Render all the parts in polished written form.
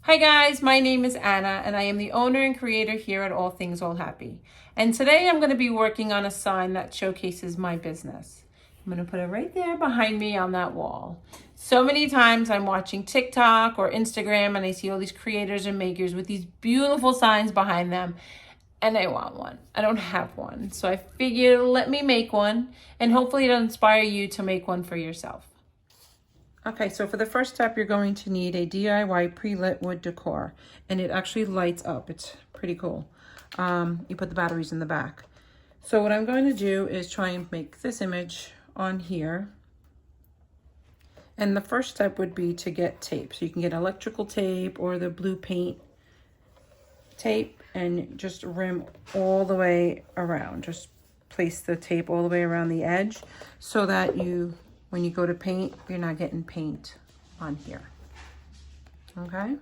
Hi guys, my name is Anna and I am the owner and creator here at All Things All Happy. And today I'm going to be working on a sign that showcases my business. I'm going to put it right there behind me on that wall. So many times I'm watching TikTok or Instagram and I see all these creators and makers with these beautiful signs behind them and I want one. I don't have one. So I figured let me make one and hopefully it'll inspire you to make one for yourself. Okay, so for the first step, you're going to need a DIY pre-lit wood decor, and it actually lights up. It's pretty cool. You put the batteries in the back. So what I'm going to do is try and make this image on here. And the first step would be to get tape. So you can get electrical tape or the blue paint tape and just rim all the way around. Just place the tape all the way around the edge so that when you go to paint, you're not getting paint on here. Okay?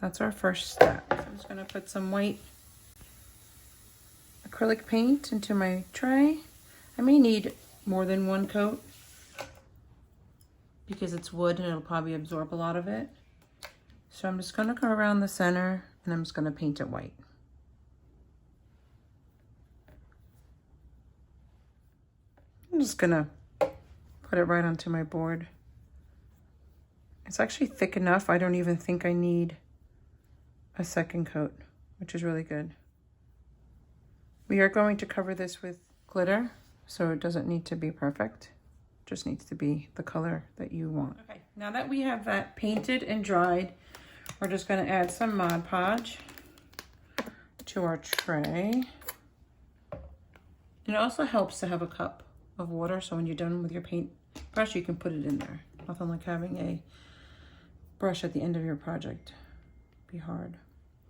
That's our first step. I'm just gonna put some white acrylic paint into my tray. I may need more than one coat because it's wood and it'll probably absorb a lot of it. So I'm just gonna go around the center and I'm just gonna paint it white. I'm just gonna put it right onto my board. It's actually thick enough. I don't even think I need a second coat, which is really good. We are going to cover this with glitter, so it doesn't need to be perfect. It just needs to be the color that you want. Okay, now that we have that painted and dried, we're just going to add some Mod Podge to our tray. It also helps to have a cup of water, so when you're done with your paint brush, you can put it in there. Nothing like having a brush at the end of your project. Be hard.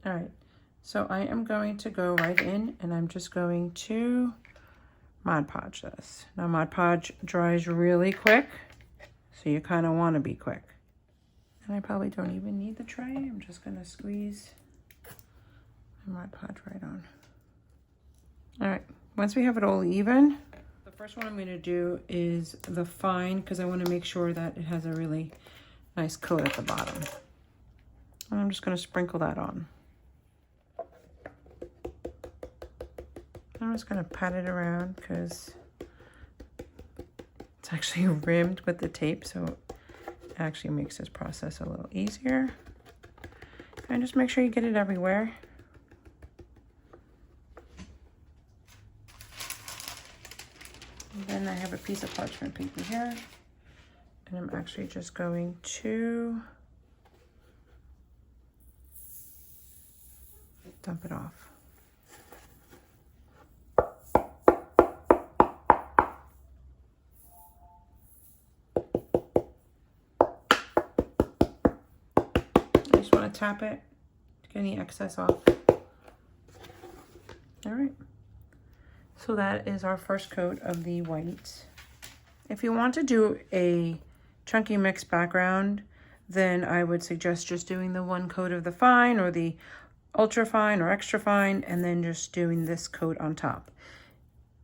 All right, so I am going to go right in and I'm just going to Mod Podge this. Now Mod Podge dries really quick, so you kind of want to be quick. And I probably don't even need the tray. I'm just going to squeeze my Mod Podge right on. All right, once we have it all even, the first one I'm going to do is the fine because I want to make sure that it has a really nice coat at the bottom. And I'm just going to sprinkle that on. I'm just going to pat it around because it's actually rimmed with the tape, so it actually makes this process a little easier. And just make sure you get it everywhere. And then I have a piece of parchment paper here, and I'm actually just going to dump it off. I just want to tap it to get any excess off. All right. So that is our first coat of the white. If you want to do a chunky mix background, then I would suggest just doing the one coat of the fine or the ultra fine or extra fine and then just doing this coat on top.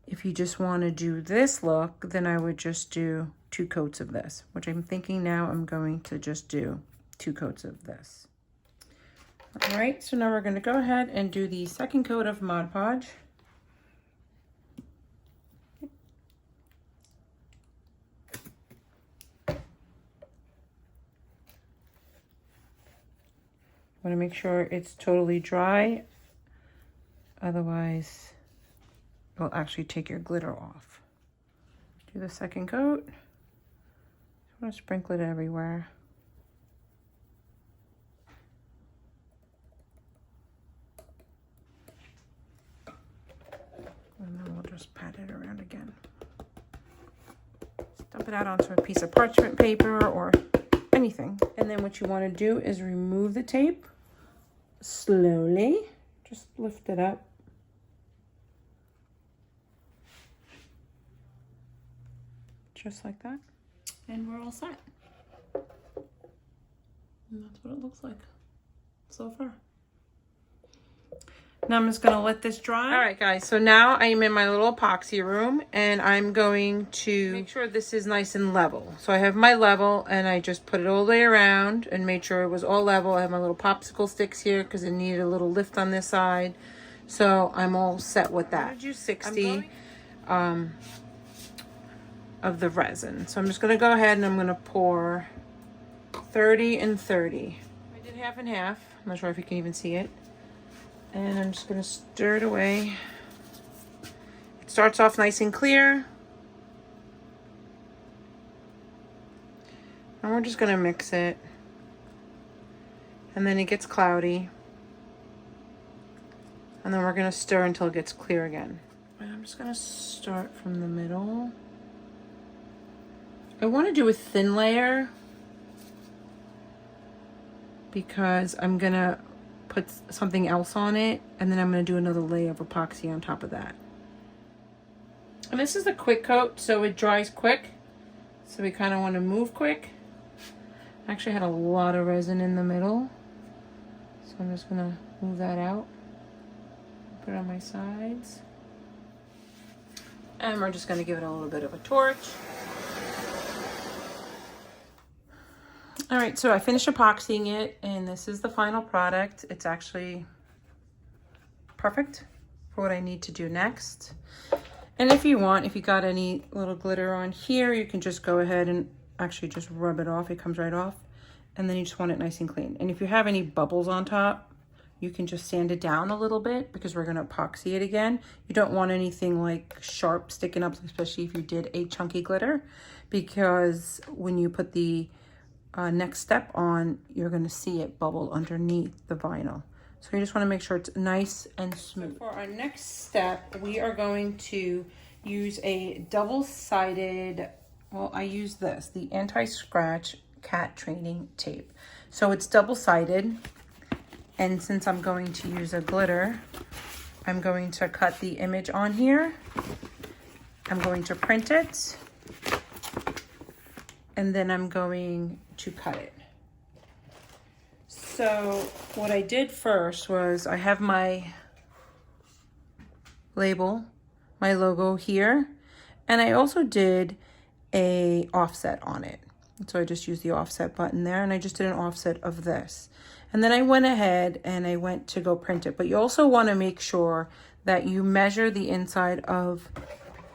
If you just want to do this look, then I would just do 2 coats of this, which I'm thinking now I'm going to just do 2 coats of this. All right, so now we're going to go ahead and do the second coat of Mod Podge. Want to make sure it's totally dry, otherwise it will actually take your glitter off. Do the second coat. Just want to sprinkle it everywhere. And then we'll just pat it around again. Dump it out onto a piece of parchment paper or anything. And then what you want to do is remove the tape. Slowly, just lift it up. Just like that. And we're all set. And that's what it looks like so far. Now I'm just gonna let this dry. All right, guys, so now I am in my little epoxy room and I'm going to make sure this is nice and level. So I have my level and I just put it all the way around and made sure it was all level. I have my little popsicle sticks here because it needed a little lift on this side. So I'm all set with that. I'm gonna do 60 of the resin. So I'm just gonna go ahead and I'm gonna pour 30 and 30. I did half and half. I'm not sure if you can even see it. And I'm just gonna stir it away. It starts off nice and clear. And we're just gonna mix it. And then it gets cloudy. And then we're gonna stir until it gets clear again. And I'm just gonna start from the middle. I wanna do a thin layer because I'm gonna put something else on it, and then I'm going to do another layer of epoxy on top of that. And this is a quick coat, so it dries quick. So we kind of want to move quick. I actually had a lot of resin in the middle, so I'm just going to move that out. Put it on my sides. And we're just going to give it a little bit of a torch. All right, so I finished epoxying it, and this is the final product. It's actually perfect for what I need to do next. And if you want, if you got any little glitter on here, you can just go ahead and actually just rub it off. It comes right off. And then you just want it nice and clean. And if you have any bubbles on top, you can just sand it down a little bit because we're gonna epoxy it again. You don't want anything like sharp sticking up, especially if you did a chunky glitter, because when you put the next step on, you're going to see it bubble underneath the vinyl. So you just want to make sure it's nice and smooth. So for our next step, we are going to use a double-sided, well, I use this, the anti-scratch cat training tape. So it's double-sided, and since I'm going to use a glitter, I'm going to cut the image on here. I'm going to print it, and then I'm going to cut it. So what I did first was I have my label, my logo here, and I also did a offset on it. So I just used the offset button there, and I just did an offset of this. And then I went ahead and I went to go print it. But you also want to make sure that you measure the inside of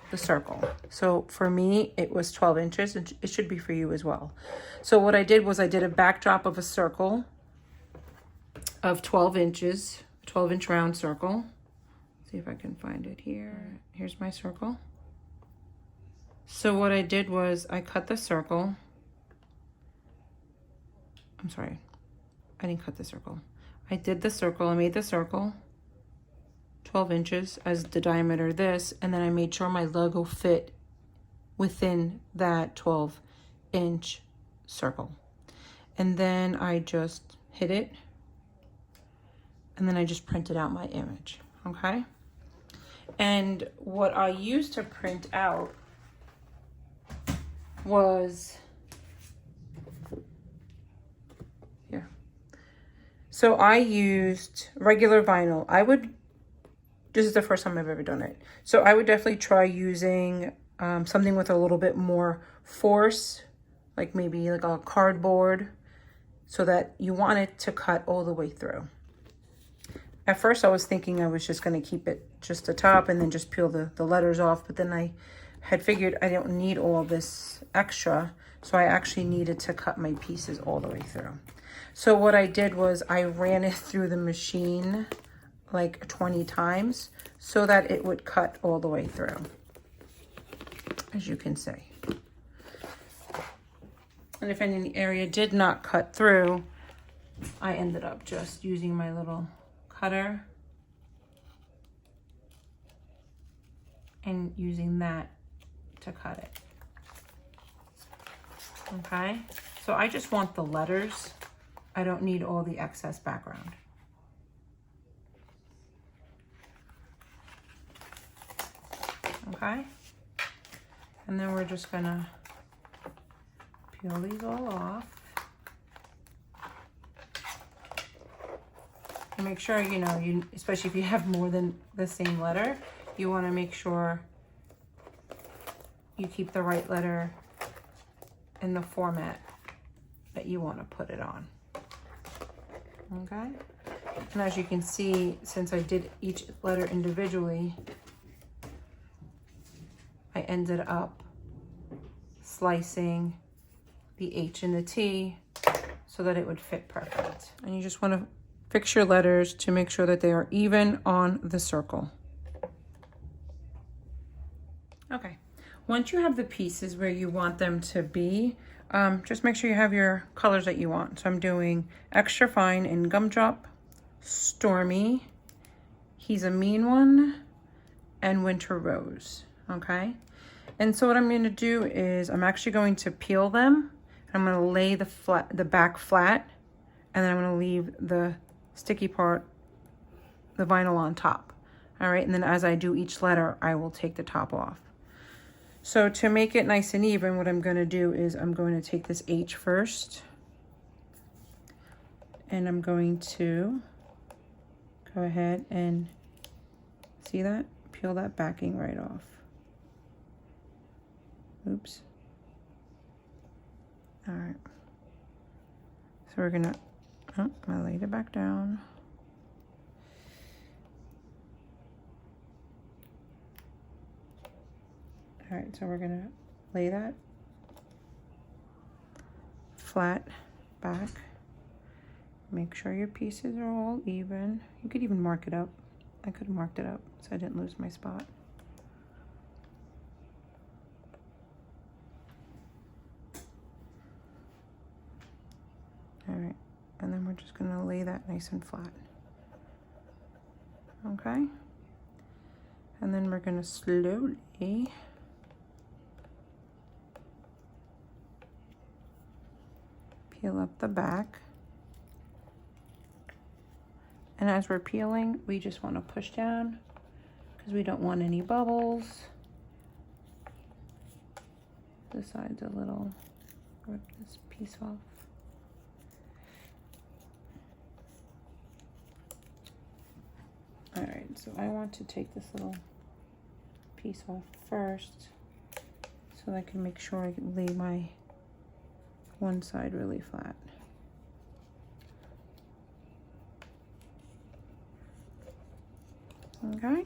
the circle. So for me, it was 12 inches. It should be for you as well. So what I did was I did a backdrop of a circle of 12 inches, 12-inch round circle. See if I can find it here. Here's my circle. So what I did was I cut the circle. I'm sorry, I didn't cut the circle. I did the circle, I made the circle 12 inches as the diameter of this, and then I made sure my logo fit within that 12-inch circle. And then I just hit it, and then I just printed out my image, okay? And what I used to print out was here. So I used regular vinyl. This is the first time I've ever done it. So I would definitely try using something with a little bit more force, like maybe like a cardboard, so that you want it to cut all the way through. At first I was thinking I was just gonna keep it just the top and then just peel the letters off, but then I had figured I don't need all this extra, so I actually needed to cut my pieces all the way through. So what I did was I ran it through the machine like 20 times so that it would cut all the way through, as you can see. And if any area did not cut through, I ended up just using my little cutter and using that to cut it. Okay, so I just want the letters. I don't need all the excess background. Okay, and then we're just gonna peel these all off. And make sure, you know, especially if you have more than the same letter, you want to make sure you keep the right letter in the format that you want to put it on. Okay? And as you can see, since I did each letter individually, I ended up slicing the H and the T so that it would fit perfect. And you just want to fix your letters to make sure that they are even on the circle. Okay, once you have the pieces where you want them to be, just make sure you have your colors that you want. So I'm doing extra fine in Gumdrop, Stormi, He's a Mean One, and Winter Rose, okay? And so what I'm going to do is I'm actually going to peel them. I'm going to lay the back flat, and then I'm going to leave the sticky part, the vinyl on top. All right, and then as I do each letter, I will take the top off. So to make it nice and even, what I'm going to do is I'm going to take this H first, and I'm going to go ahead and see that? Peel that backing right off. Oops. All right. So we're gonna, I laid it back down. All right, so we're gonna lay that flat back. Make sure your pieces are all even. You could even mark it up. I could have marked it up so I didn't lose my spot. All right, and then we're just gonna lay that nice and flat. Okay, and then we're gonna slowly peel up the back. And as we're peeling, we just want to push down because we don't want any bubbles. This side's a little, rip this piece off. All right, so I want to take this little piece off first so that I can make sure I can lay my one side really flat. Okay.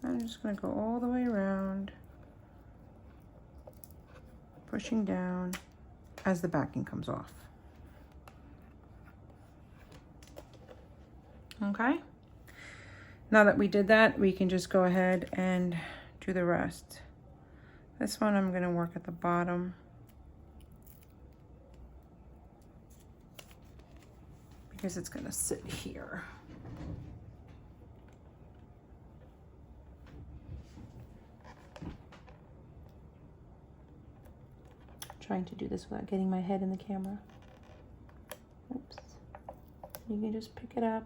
I'm just going to go all the way around, pushing down as the backing comes off. Okay. Now that we did that, we can just go ahead and do the rest. This one I'm going to work at the bottom because it's going to sit here. Trying to do this without getting my head in the camera. Oops. You can just pick it up.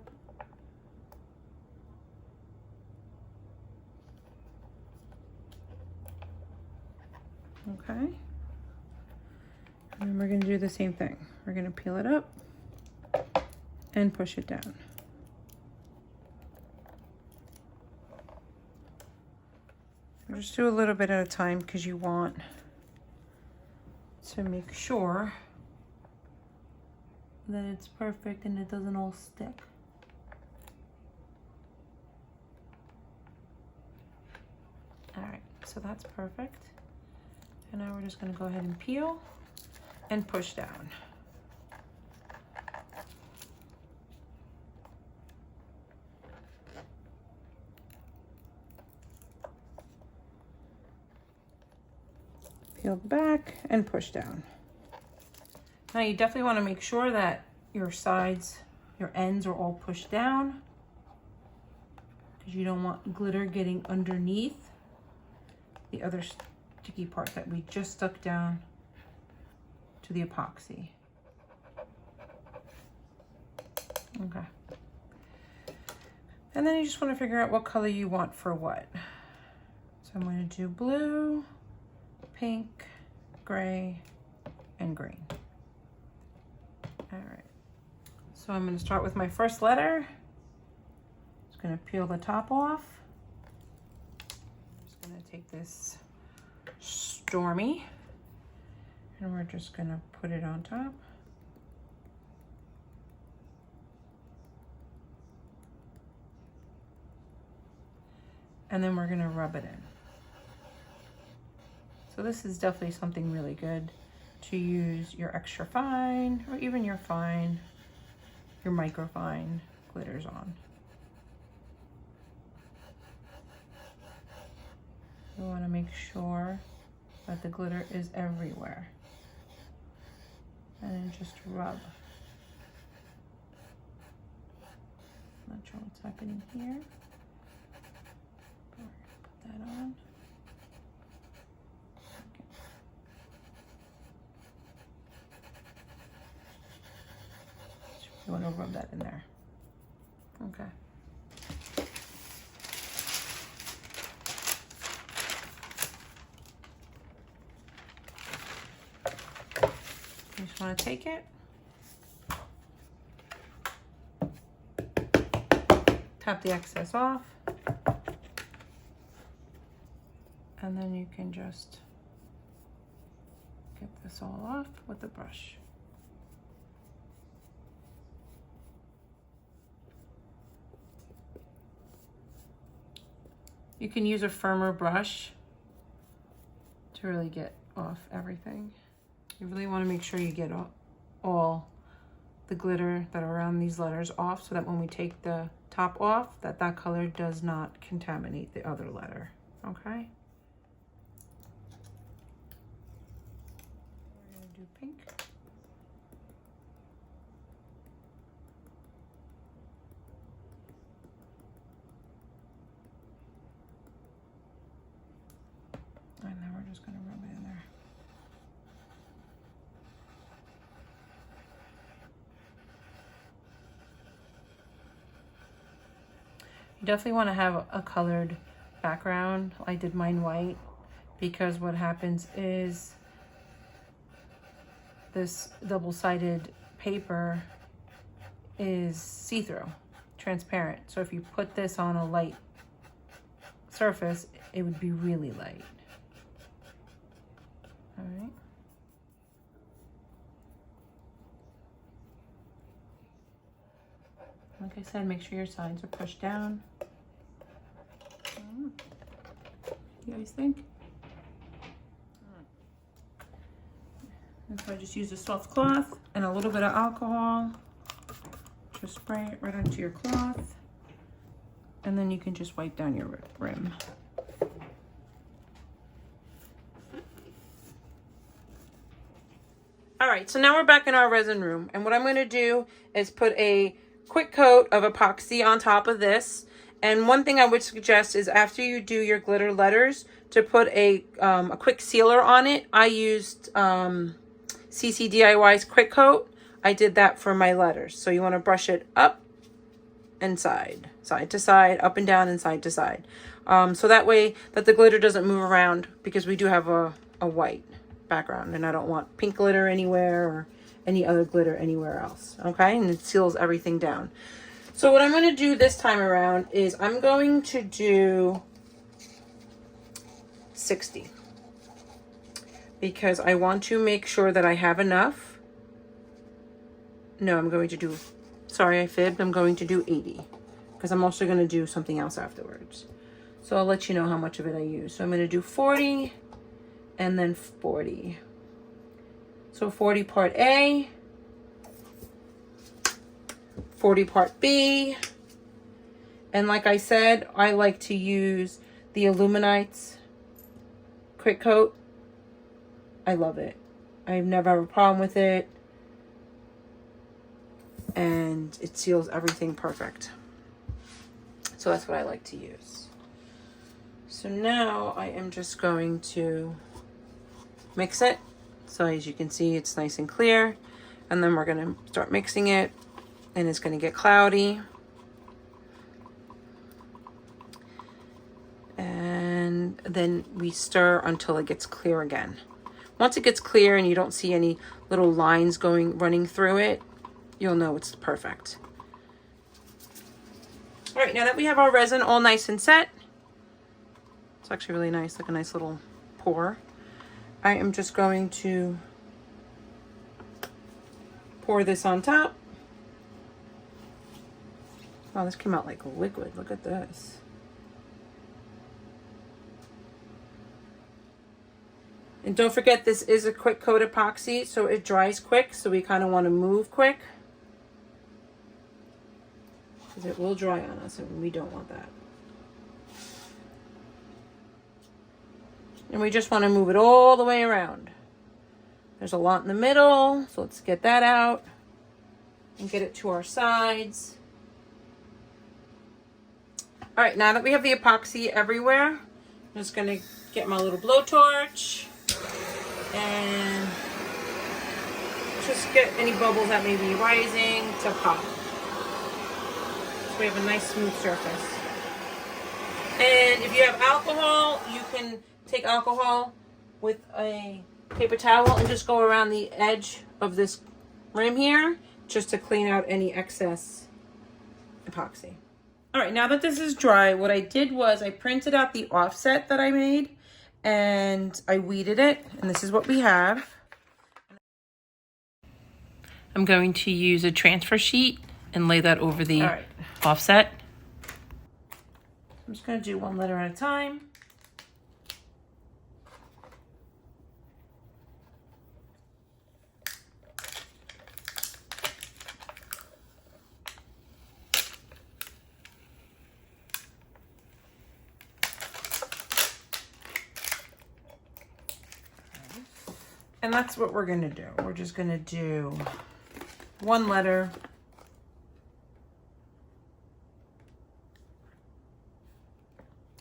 Okay. And then we're going to do the same thing. We're going to peel it up and push it down. Just do a little bit at a time because you want to make sure that it's perfect and it doesn't all stick. All right, so that's perfect. And now we're just going to go ahead and peel and push down. Peel back and push down. Now you definitely want to make sure that your sides, your ends are all pushed down because you don't want glitter getting underneath the other sticky part that we just stuck down to the epoxy. Okay. And then you just want to figure out what color you want for what. So I'm going to do blue, pink, gray, and green. All right. So I'm going to start with my first letter. Just going to peel the top off. I'm just going to take this Stormi and we're just going to put it on top. And then we're going to rub it in. So this is definitely something really good to use your extra fine or even your fine, your micro fine glitters on. You want to make sure that the glitter is everywhere. And then just rub. Not sure what's happening here. Put that on. Okay. You want to rub that in there. Okay. You just want to take it, tap the excess off, and then you can just get this all off with the brush. You can use a firmer brush to really get off everything. You really want to make sure you get all the glitter that are around these letters off so that when we take the top off, that color does not contaminate the other letter, okay? We're going to do pink. And then we're just going to rub it in there. You definitely want to have a colored background. I did mine white because what happens is this double-sided paper is see-through, transparent. So if you put this on a light surface, it would be really light. All right. Like I said, make sure your sides are pushed down. You guys think? And so I just use a soft cloth and a little bit of alcohol. Just spray it right onto your cloth. And then you can just wipe down your rim. All right, so now we're back in our resin room. And what I'm going to do is put a quick coat of epoxy on top of this. And one thing I would suggest is after you do your glitter letters to put a quick sealer on it. I used CCDIY's quick coat. I did that for my letters. So you want to brush it up and side to side, up and down and side to side. So that way that the glitter doesn't move around because we do have a white background and I don't want pink glitter anywhere or any other glitter anywhere else. Okay, and it seals everything down. So what I'm going to do this time around is I'm going to do 60 because I want to make sure that I have enough. No, I'm going to do, sorry, I fibbed. I'm going to do 80 because I'm also going to do something else afterwards. So I'll let you know how much of it I use. So I'm going to do 40 and then 40. So 40 part A, 40 part B, and like I said, I like to use the Illuminite's quick coat. I love it. I've never had a problem with it, and it seals everything perfect. So that's what I like to use. So now I am just going to mix it. So as you can see, it's nice and clear. And then we're going to start mixing it and it's going to get cloudy. And then we stir until it gets clear again. Once it gets clear and you don't see any little lines running through it, you'll know it's perfect. All right, now that we have our resin all nice and set, it's actually really nice, like a nice little pour. I am just going to pour this on top. Wow, this came out like liquid. Look at this. And don't forget, this is a quick coat epoxy, so it dries quick, so we kind of want to move quick, because it will dry on us, and we don't want that. And we just want to move it all the way around. There's a lot in the middle, so let's get that out and get it to our sides. All right, now that we have the epoxy everywhere, I'm just going to get my little blowtorch and just get any bubbles that may be rising to pop. So we have a nice smooth surface. And if you have alcohol, you can take alcohol with a paper towel and just go around the edge of this rim here just to clean out any excess epoxy. All right, now that this is dry, what I did was I printed out the offset that I made and I weeded it, and this is what we have. I'm going to use a transfer sheet and lay that over the offset. I'm just going to do one letter at a time. And that's what we're going to do. We're just going to do one letter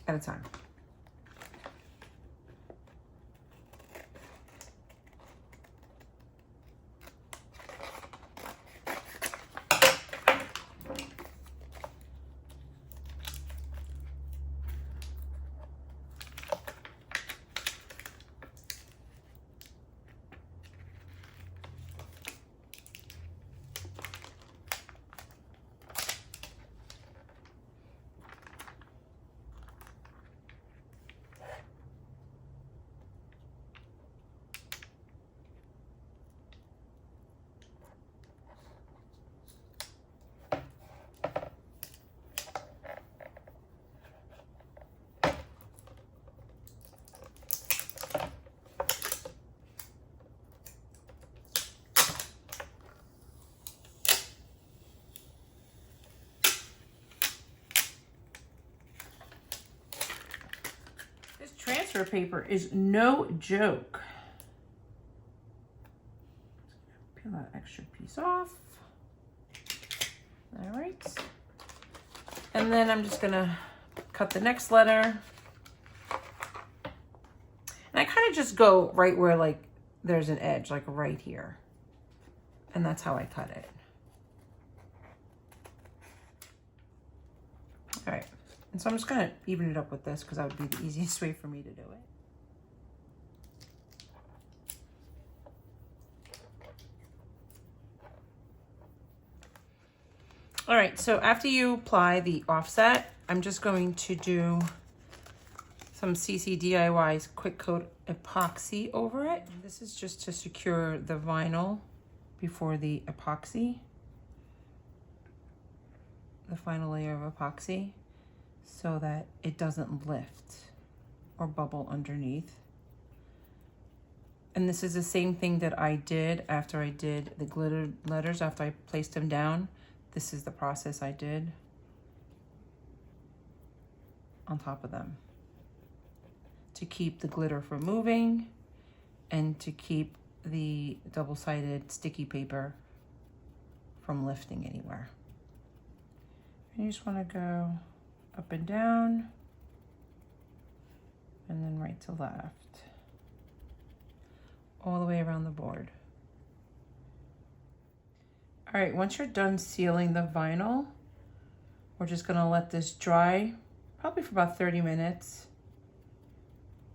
at a time. Transfer paper is no joke. Peel that extra piece off. All right. And then I'm just gonna cut the next letter. And I kind of just go right where like there's an edge, like right here. And that's how I cut it. All right. And so I'm just going to even it up with this because that would be the easiest way for me to do it. All right, so after you apply the offset, I'm just going to do some CCDIY's quick coat epoxy over it. This is just to secure the vinyl before the epoxy, the final layer of epoxy, so that it doesn't lift or bubble underneath. And this is the same thing that I did after I did the glitter letters, after I placed them down. This is the process I did on top of them to keep the glitter from moving and to keep the double-sided sticky paper from lifting anywhere. And you just want to go up and down, and then right to left, all the way around the board. All right, once you're done sealing the vinyl, we're just gonna let this dry, probably for about 30 minutes.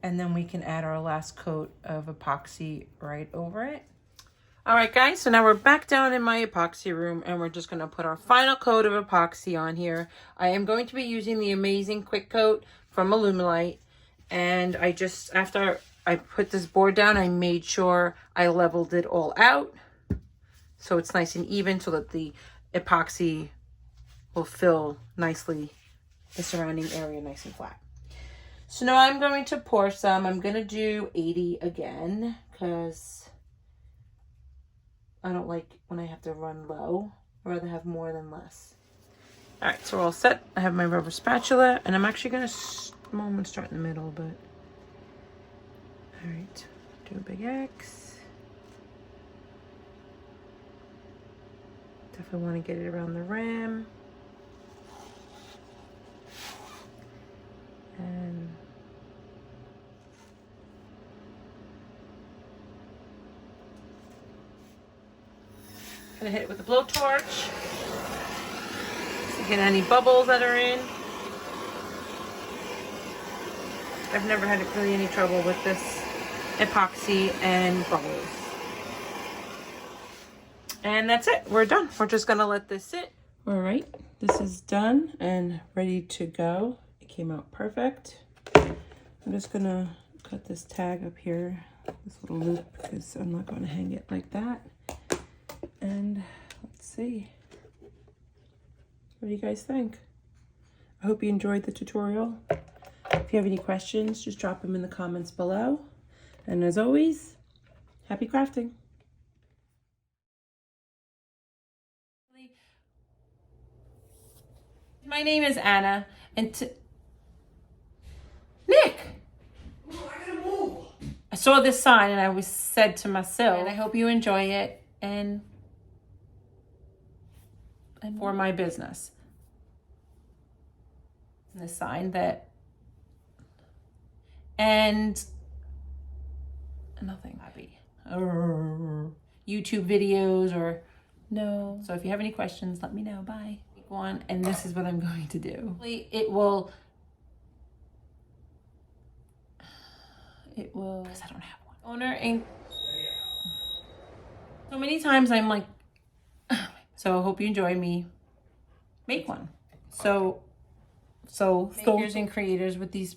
And then we can add our last coat of epoxy right over it. All right, guys, so now we're back down in my epoxy room and we're just gonna put our final coat of epoxy on here. I am going to be using the Amazing Quick Coat from Alumilite. And I just, after I put this board down, I made sure I leveled it all out so it's nice and even so that the epoxy will fill nicely the surrounding area nice and flat. So now I'm going to pour some. I'm going to do 80 again because I don't like when I have to run low. I'd rather have more than less. All right, so we're all set. I have my rubber spatula, and I'm actually going to, I'm going to start in the middle, but all right, do a big X. Definitely want to get it around the rim. And gonna hit it with a blowtorch to get any bubbles that are in. I've never had really any trouble with this epoxy and bubbles. And that's it, we're done. We're just gonna let this sit. All right, this is done and ready to go. It came out perfect. I'm just gonna cut this tag up here, this little loop, because I'm not gonna hang it like that. And let's see. What do you guys think? I hope you enjoyed the tutorial. If you have any questions, just drop them in the comments below. And as always, happy crafting. My name is Anna, and Nick! Oh, I gotta move. I saw this sign and I was said to myself, and I hope you enjoy it and for my business. And the sign that, and nothing happy. YouTube videos or no. So if you have any questions, let me know. Bye. One, and this is what I'm going to do. It will, because I don't have one. Owner and so many times I'm like, so I hope you enjoy me. Make one. So makers and creators with these